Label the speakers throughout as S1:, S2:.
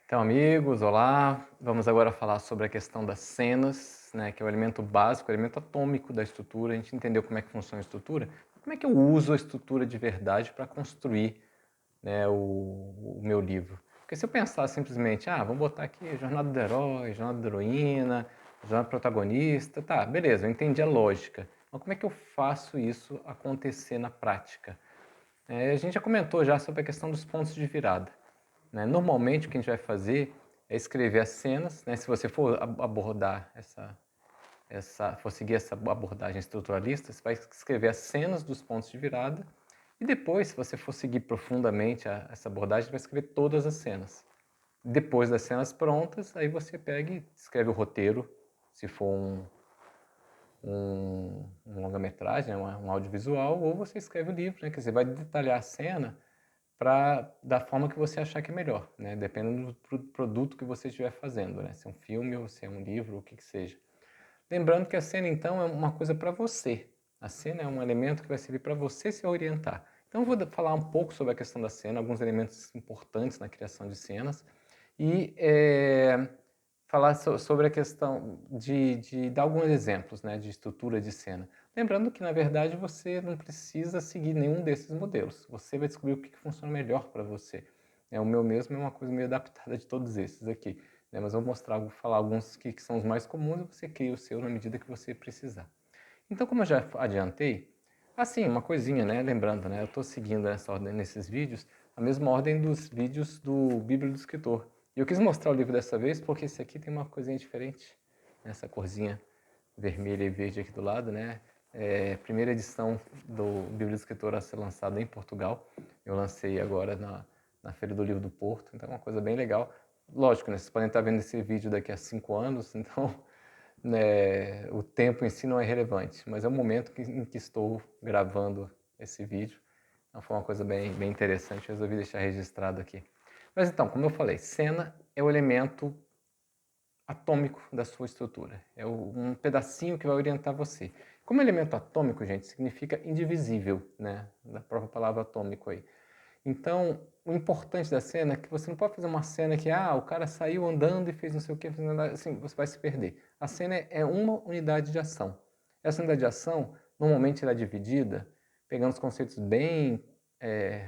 S1: Então, amigos, olá! Vamos agora falar sobre a questão das cenas, né, que é o elemento básico, o elemento atômico da estrutura. A gente entendeu como é que funciona a estrutura. Como é que eu uso a estrutura de verdade para construir, né, o meu livro? Porque se eu pensar simplesmente, vamos botar aqui jornada do herói, jornada da heroína, jornada do protagonista, tá, beleza, eu entendi a lógica. Mas como é que eu faço isso acontecer na prática? A gente já comentou já sobre a questão dos pontos de virada, né? Normalmente o que a gente vai fazer é escrever as cenas, né? Se você for abordar for seguir essa abordagem estruturalista, você vai escrever as cenas dos pontos de virada e depois, se você for seguir profundamente essa abordagem, você vai escrever todas as cenas. Depois das cenas prontas, aí você pega e escreve o roteiro, se for um longa-metragem, né, um audiovisual, ou você escreve o livro, né? Quer dizer, vai detalhar a cena da forma que você achar que é melhor, né? Dependendo do produto que você estiver fazendo, né? Se é um filme ou se é um livro, o que seja. Lembrando que a cena, então, é uma coisa para você. A cena é um elemento que vai servir para você se orientar. Então, eu vou falar um pouco sobre a questão da cena, alguns elementos importantes na criação de cenas e falar sobre a questão de dar alguns exemplos, né, de estrutura de cena. Lembrando que, na verdade, você não precisa seguir nenhum desses modelos. Você vai descobrir o que funciona melhor para você. O meu mesmo é uma coisa meio adaptada de todos esses aqui, né? Mas eu vou falar alguns que são os mais comuns e você cria o seu na medida que você precisar. Então, como eu já adiantei, assim, uma coisinha, né? Lembrando, né? Eu estou seguindo essa ordem nesses vídeos, a mesma ordem dos vídeos do Bíblia do Escritor. E eu quis mostrar o livro dessa vez porque esse aqui tem uma coisinha diferente, essa corzinha vermelha e verde aqui do lado, né? Primeira edição do Bíblia do Escritor a ser lançada em Portugal. Eu lancei agora na Feira do Livro do Porto, então é uma coisa bem legal. Lógico, né? Vocês podem estar vendo esse vídeo daqui a 5 anos, então né, o tempo em si não é relevante, mas é o momento em que estou gravando esse vídeo. Então foi uma coisa bem interessante, resolvi deixar registrado aqui. Mas então, como eu falei, cena é o elemento atômico da sua estrutura. É um pedacinho que vai orientar você. Como elemento atômico, gente, significa indivisível, né? Da própria palavra atômico aí. Então, o importante da cena é que você não pode fazer uma cena que, o cara saiu andando e fez não sei o que, assim, você vai se perder. A cena é uma unidade de ação. Essa unidade de ação, normalmente, ela é dividida, pegando os conceitos bem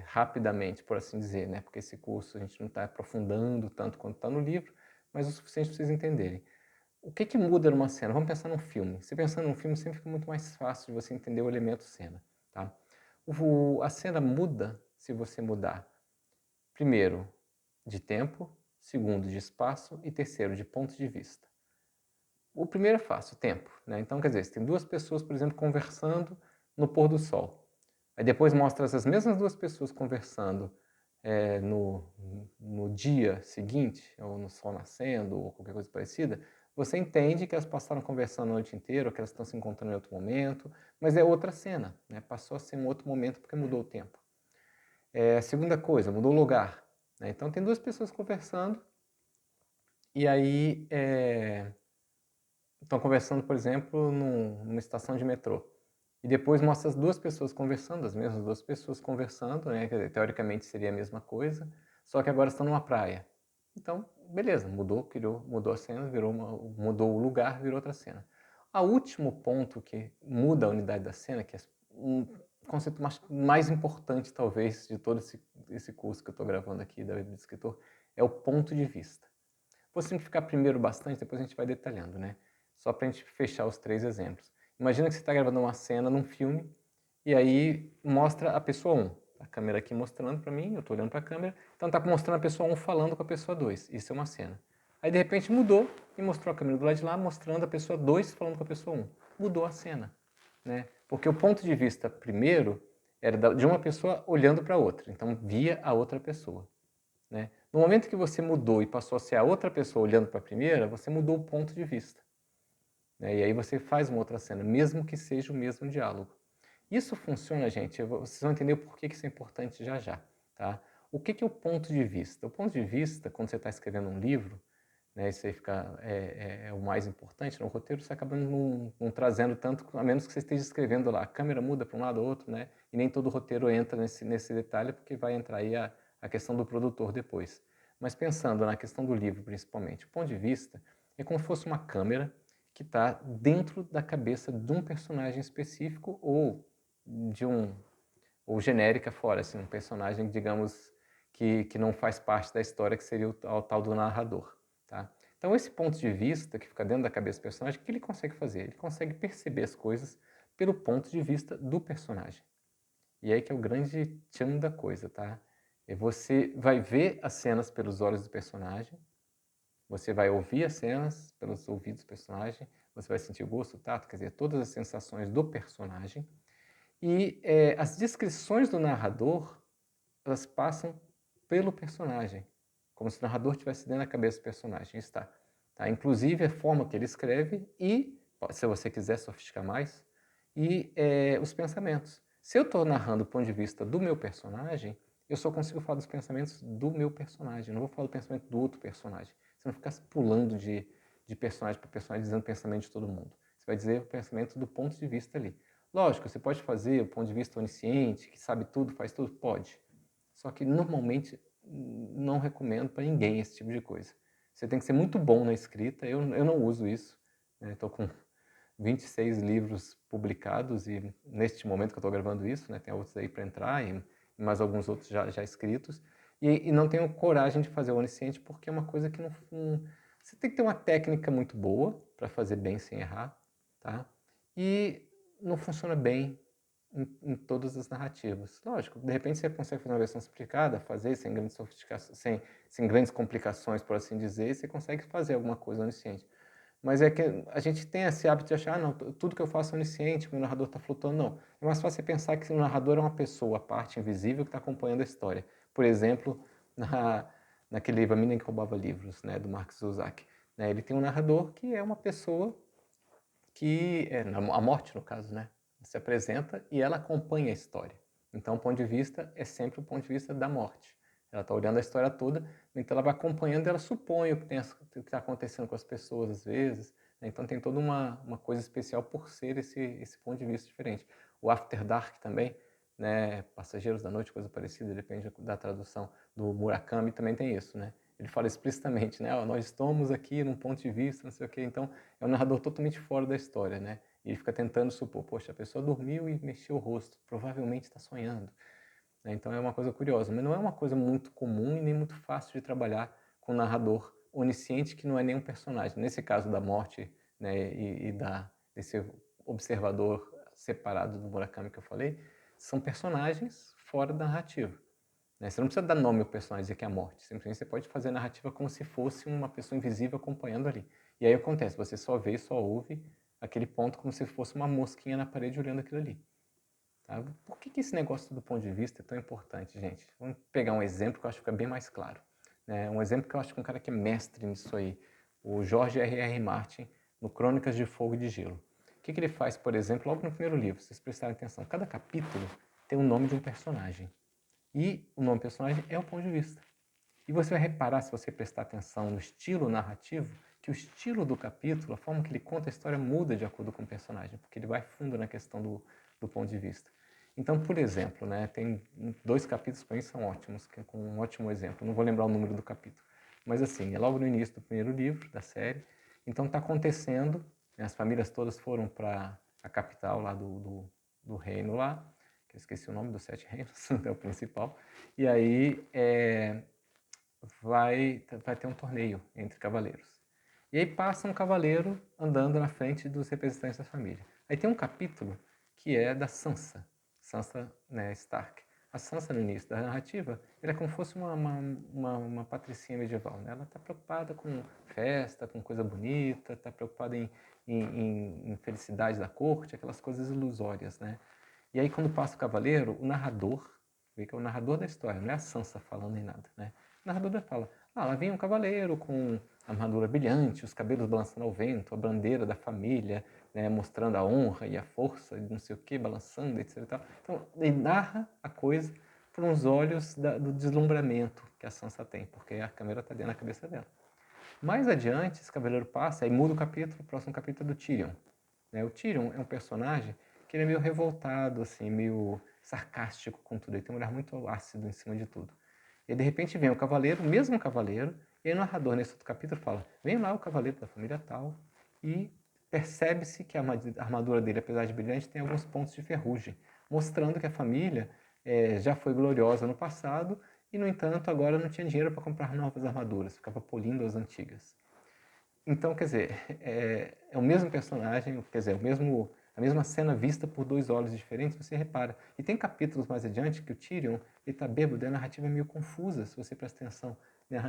S1: rapidamente, por assim dizer, né? Porque esse curso a gente não está aprofundando tanto quanto está no livro, mas o suficiente para vocês entenderem. O que muda numa cena? Vamos pensar num filme. Se pensando num filme, sempre fica muito mais fácil de você entender o elemento cena, tá? A cena muda se você mudar, primeiro, de tempo, segundo, de espaço e terceiro, de ponto de vista. O primeiro é fácil, tempo, né? Então, quer dizer, você tem duas pessoas, por exemplo, conversando no pôr do sol. Aí depois mostra essas mesmas duas pessoas conversando no dia seguinte, ou no sol nascendo, ou qualquer coisa parecida. Você entende que elas passaram conversando a noite inteira, ou que elas estão se encontrando em outro momento, mas é outra cena, né? Passou a ser um outro momento porque mudou o tempo. Segunda coisa, mudou o lugar, né? Então tem duas pessoas conversando e aí estão conversando, por exemplo, numa estação de metrô. E depois mostra as duas pessoas conversando, as mesmas duas pessoas conversando, né? Quer dizer, teoricamente seria a mesma coisa, só que agora estão numa praia. Então, beleza, mudou a cena, mudou o lugar, virou outra cena. O último ponto que muda a unidade da cena, que é um conceito mais importante, talvez, de todo esse curso que eu estou gravando aqui da Bíblia do Escritor, é o ponto de vista. Vou simplificar primeiro bastante, depois a gente vai detalhando, né? Só para a gente fechar os 3 exemplos. Imagina que você está gravando uma cena num filme e aí mostra a pessoa 1. A câmera aqui mostrando para mim, eu estou olhando para a câmera, então está mostrando a pessoa 1 falando com a pessoa 2. Isso é uma cena. Aí de repente mudou e mostrou a câmera do lado de lá mostrando a pessoa 2 falando com a pessoa 1. Mudou a cena, né? Porque o ponto de vista primeiro era de uma pessoa olhando para a outra, então via a outra pessoa, né? No momento que você mudou e passou a ser a outra pessoa olhando para a primeira, você mudou o ponto de vista, né? E aí você faz uma outra cena, mesmo que seja o mesmo diálogo. Isso funciona, gente, vocês vão entender o porquê que isso é importante já já, tá? O que é o ponto de vista? O ponto de vista, quando você está escrevendo um livro, né, isso aí é o mais importante, no roteiro você acaba não trazendo tanto, a menos que você esteja escrevendo lá, a câmera muda para um lado ou outro, né? E nem todo roteiro entra nesse detalhe, porque vai entrar aí a questão do produtor depois. Mas pensando na questão do livro, principalmente, o ponto de vista é como se fosse uma câmera que está dentro da cabeça de um personagem específico ou de um ou genérica fora, assim, um personagem, digamos, que não faz parte da história, que seria o tal do narrador, tá? Então, esse ponto de vista que fica dentro da cabeça do personagem, o que ele consegue fazer? Ele consegue perceber as coisas pelo ponto de vista do personagem. E aí que é o grande tchan da coisa, tá? E você vai ver as cenas pelos olhos do personagem, você vai ouvir as cenas pelos ouvidos do personagem, você vai sentir o gosto, o tato, quer dizer, todas as sensações do personagem. E as descrições do narrador, elas passam pelo personagem, como se o narrador estivesse dentro da cabeça do personagem. Está. Tá? Inclusive a forma que ele escreve e, se você quiser sofisticar mais, e os pensamentos. Se eu estou narrando do ponto de vista do meu personagem, eu só consigo falar dos pensamentos do meu personagem. Eu não vou falar do pensamento do outro personagem. Você não ficar pulando de personagem para personagem dizendo o pensamento de todo mundo. Você vai dizer o pensamento do ponto de vista ali. Lógico, você pode fazer o ponto de vista onisciente, que sabe tudo, faz tudo? Pode. Só que normalmente não recomendo para ninguém esse tipo de coisa. Você tem que ser muito bom na escrita, eu não uso isso. Estou com 26 livros publicados e neste momento que eu estou gravando isso, né, tem outros aí para entrar e mais alguns outros já escritos. E não tenho coragem de fazer o onisciente porque é uma coisa que não. Você tem que ter uma técnica muito boa para fazer bem sem errar, tá? E não funciona bem em todas as narrativas. Lógico, de repente você consegue fazer uma versão simplificada, fazer sem grandes sofisticações, sem grandes complicações, por assim dizer, e você consegue fazer alguma coisa onisciente. Mas é que a gente tem esse hábito de achar, não, tudo que eu faço é onisciente, meu narrador está flutuando. Não. É mais fácil você pensar que o narrador é uma pessoa, a parte invisível que está acompanhando a história. Por exemplo, naquele livro A Menina que Roubava Livros, né, do Mark Zusak. Né, ele tem um narrador que é uma pessoa que, a morte no caso, né, se apresenta e ela acompanha a história. Então o ponto de vista é sempre o ponto de vista da morte. Ela está olhando a história toda, então ela vai acompanhando e ela supõe o que está acontecendo com as pessoas às vezes. Né? Então tem toda uma coisa especial por ser esse ponto de vista diferente. O After Dark também, né? Passageiros da Noite, coisa parecida, depende da tradução do Murakami, também tem isso. Né? Ele fala explicitamente, né? Nós estamos aqui num ponto de vista, não sei o quê. Então é um narrador totalmente fora da história. Né? E ele fica tentando supor, poxa, a pessoa dormiu e mexeu o rosto, provavelmente está sonhando. Então é uma coisa curiosa, mas não é uma coisa muito comum e nem muito fácil de trabalhar com um narrador onisciente que não é nenhum personagem. Nesse caso da morte, né, desse observador separado do Murakami que eu falei, são personagens fora da narrativa. Né? Você não precisa dar nome ao personagem e dizer que é a morte. Simplesmente você pode fazer a narrativa como se fosse uma pessoa invisível acompanhando ali. E aí acontece, você só vê, só ouve aquele ponto como se fosse uma mosquinha na parede olhando aquilo ali. Tá? Por que esse negócio do ponto de vista é tão importante, gente? Vamos pegar um exemplo que eu acho que fica bem mais claro. Né? Um exemplo que eu acho que um cara que é mestre nisso aí, o George R.R. Martin, no Crônicas de Fogo e de Gelo. O que ele faz, por exemplo, logo no primeiro livro, se vocês prestarem atenção, cada capítulo tem o nome de um personagem. E o nome do personagem é o ponto de vista. E você vai reparar, se você prestar atenção no estilo narrativo, que o estilo do capítulo, a forma que ele conta a história muda de acordo com o personagem, porque ele vai fundo na questão do ponto de vista. Então, por exemplo, né, tem 2 capítulos para mim são ótimos, que é com um ótimo exemplo. Não vou lembrar o número do capítulo, mas assim, é logo no início do primeiro livro da série. Então está acontecendo, né, as famílias todas foram para a capital lá do reino lá, que eu esqueci o nome dos 7 reinos, é o principal. E aí vai ter um torneio entre cavaleiros. E aí passa um cavaleiro andando na frente dos representantes da família. Aí tem um capítulo que é da Sansa, Sansa, né, Stark. A Sansa, no início da narrativa, ela é como se fosse uma patricinha medieval. Né? Ela está preocupada com festa, com coisa bonita, está preocupada em felicidade da corte, aquelas coisas ilusórias. Né? E aí, quando passa o cavaleiro, o narrador, vê que é o narrador da história, não é a Sansa falando nem nada. Né? O narrador fala, lá vinha um cavaleiro com armadura brilhante, os cabelos balançando ao vento, a bandeira da família, né, mostrando a honra e a força, não sei o que, balançando, etc. Então, ele narra a coisa por uns olhos do deslumbramento que a Sansa tem, porque a câmera está dentro da cabeça dela. Mais adiante, esse cavaleiro passa, aí muda o capítulo, o próximo capítulo é do Tyrion. Né? O Tyrion é um personagem que ele é meio revoltado, assim, meio sarcástico com tudo. Ele tem um olhar muito ácido em cima de tudo. E de repente vem o cavaleiro, o mesmo cavaleiro, e aí o narrador nesse outro capítulo fala, vem lá o cavaleiro da família tal, e percebe-se que a armadura dele, apesar de brilhante, tem alguns pontos de ferrugem, mostrando que a família já foi gloriosa no passado e, no entanto, agora não tinha dinheiro para comprar novas armaduras, ficava polindo as antigas. Então, quer dizer, é o mesmo personagem, quer dizer, a mesma cena vista por dois olhos diferentes, você repara. E tem capítulos mais adiante que o Tyrion está bêbado, e a narrativa é meio confusa, se você presta atenção.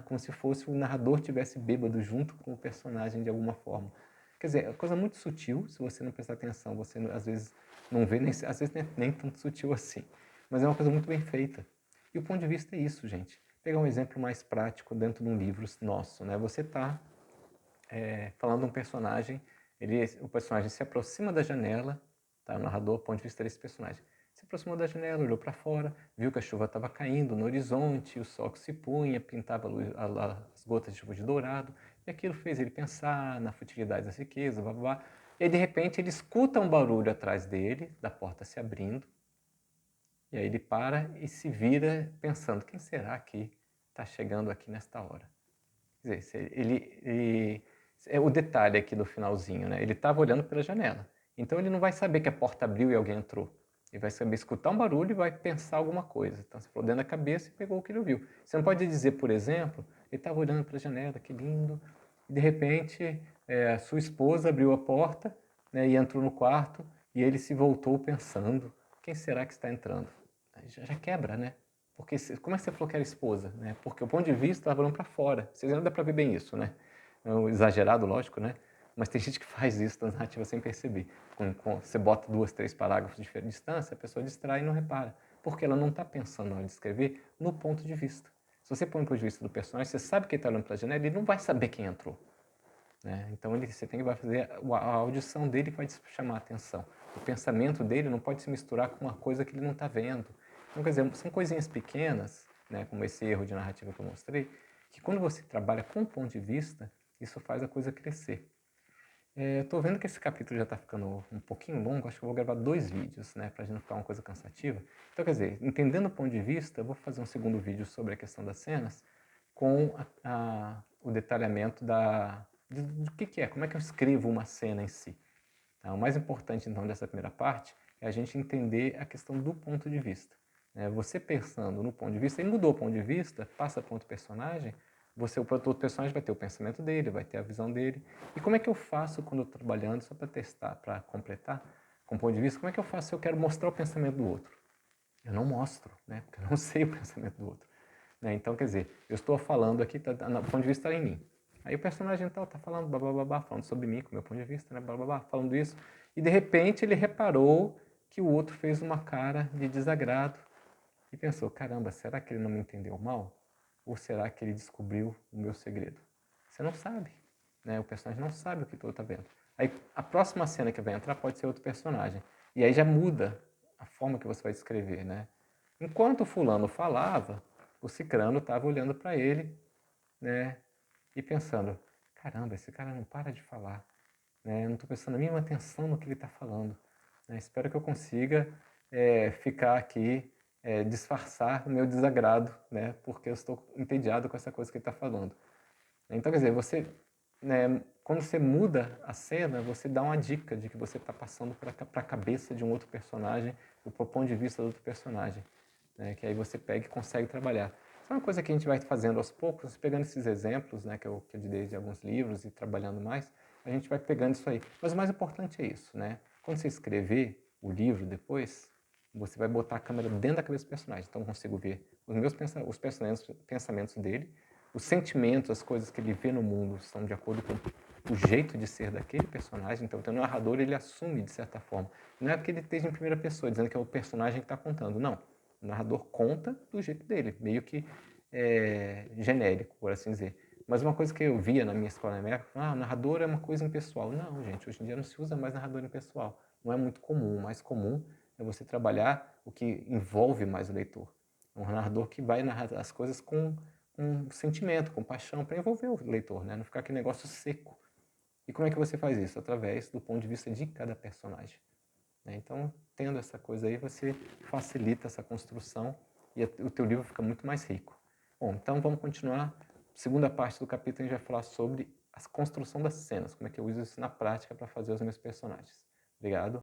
S1: Como se fosse o narrador tivesse bêbado junto com o personagem de alguma forma. Quer dizer, é uma coisa muito sutil, se você não prestar atenção, você às vezes não vê, às vezes nem tanto sutil assim. Mas é uma coisa muito bem feita. E o ponto de vista é isso, gente. Pegar um exemplo mais prático dentro de um livro nosso, né? Você está falando de um personagem, o personagem se aproxima da janela, tá? O narrador, ponto de vista desse personagem, se aproximou da janela, olhou para fora, viu que a chuva estava caindo no horizonte, o sol que se punha, pintava as gotas de chuva de dourado, e aquilo fez ele pensar na futilidade das riquezas, blá, blá, blá. E aí, de repente, ele escuta um barulho atrás dele, da porta se abrindo, e aí ele para e se vira pensando, quem será que está chegando aqui nesta hora? Quer dizer, é o detalhe aqui do finalzinho, né? Ele estava olhando pela janela. Então ele não vai saber que a porta abriu e alguém entrou. Ele vai saber escutar um barulho e vai pensar alguma coisa. Então você falou dentro da cabeça e pegou o que ele ouviu. Você não pode dizer, por exemplo, ele estava olhando para a janela, que lindo, e de repente sua esposa abriu a porta, né, e entrou no quarto e ele se voltou pensando, quem será que está entrando? Já quebra, né? Porque como é que você falou que era esposa? Né? Porque o ponto de vista estava olhando para fora. Vocês não dá para ver bem isso, né? É um exagerado, lógico, né? Mas tem gente que faz isso na narrativa sem perceber. Você bota 2, 3 parágrafos de diferente distância, a pessoa distrai e não repara. Porque ela não está pensando na hora de escrever no ponto de vista. Se você põe o ponto de vista do personagem, você sabe que ele está olhando para a janela, ele não vai saber quem entrou. Né? Então você tem que fazer a audição dele vai chamar a atenção. O pensamento dele não pode se misturar com uma coisa que ele não está vendo. Então, quer dizer, são coisinhas pequenas, né, como esse erro de narrativa que eu mostrei, que quando você trabalha com ponto de vista, isso faz a coisa crescer. Eu estou vendo que esse capítulo já está ficando um pouquinho longo, acho que eu vou gravar 2 vídeos, né, para a gente não ficar uma coisa cansativa. Então, quer dizer, entendendo o ponto de vista, eu vou fazer um segundo vídeo sobre a questão das cenas, com o detalhamento do que é, como é que eu escrevo uma cena em si. Tá? O mais importante, então, dessa primeira parte é a gente entender a questão do ponto de vista. Né? Você pensando no ponto de vista, ele mudou o ponto de vista, passa para outro personagem, o outro personagem vai ter o pensamento dele, vai ter a visão dele. E como é que eu faço quando eu estou trabalhando, só para testar, para completar, com o ponto de vista, como é que eu faço se eu quero mostrar o pensamento do outro? Eu não mostro, né? Porque eu não sei o pensamento do outro. Né? Então, quer dizer, eu estou falando aqui, o ponto de vista está em mim. Aí o personagem tal está falando, blá, blá, blá, blá, falando sobre mim, com o meu ponto de vista, né, blá, blá, blá, falando isso. E de repente ele reparou que o outro fez uma cara de desagrado e pensou, caramba, será que ele não me entendeu mal? Ou será que ele descobriu o meu segredo? Você não sabe, né? O personagem não sabe o que o outro está vendo. Aí a próxima cena que vai entrar pode ser outro personagem. E aí já muda a forma que você vai descrever, né? Enquanto o fulano falava, o cicrano estava olhando para ele, né? E pensando, caramba, esse cara não para de falar. Né? Eu não estou prestando a mínima atenção no que ele está falando. Né? Espero que eu consiga ficar aqui, disfarçar o meu desagrado, né? Porque eu estou entediado com essa coisa que ele está falando. Então, quer dizer, você, né, quando você muda a cena, você dá uma dica de que você está passando para a cabeça de um outro personagem, o ponto de vista do outro personagem. Né, que aí você pega e consegue trabalhar. Isso é uma coisa que a gente vai fazendo aos poucos, pegando esses exemplos, né, que eu dei de alguns livros e trabalhando mais, a gente vai pegando isso aí. Mas o mais importante é isso, né? Quando você escrever o livro depois, você vai botar a câmera dentro da cabeça do personagem. Então eu consigo ver os pensamentos dele, os sentimentos, as coisas que ele vê no mundo são de acordo com o jeito de ser daquele personagem. Então o narrador ele assume de certa forma. Não é porque ele esteja em primeira pessoa, dizendo que é o personagem que está contando. Não. O narrador conta do jeito dele, meio que genérico, por assim dizer. Mas uma coisa que eu via na minha escola na minha época, o narrador é uma coisa impessoal. Não, gente, hoje em dia não se usa mais narrador impessoal. Não é muito comum. O mais comum é você trabalhar o que envolve mais o leitor. Um narrador que vai narrar as coisas com sentimento, com paixão, para envolver o leitor, né? Não ficar aquele negócio seco. E como é que você faz isso? Através do ponto de vista de cada personagem. Né? Então, tendo essa coisa aí, você facilita essa construção e o teu livro fica muito mais rico. Bom, então vamos continuar. Segunda parte do capítulo a gente vai falar sobre a construção das cenas, como é que eu uso isso na prática para fazer os meus personagens. Obrigado.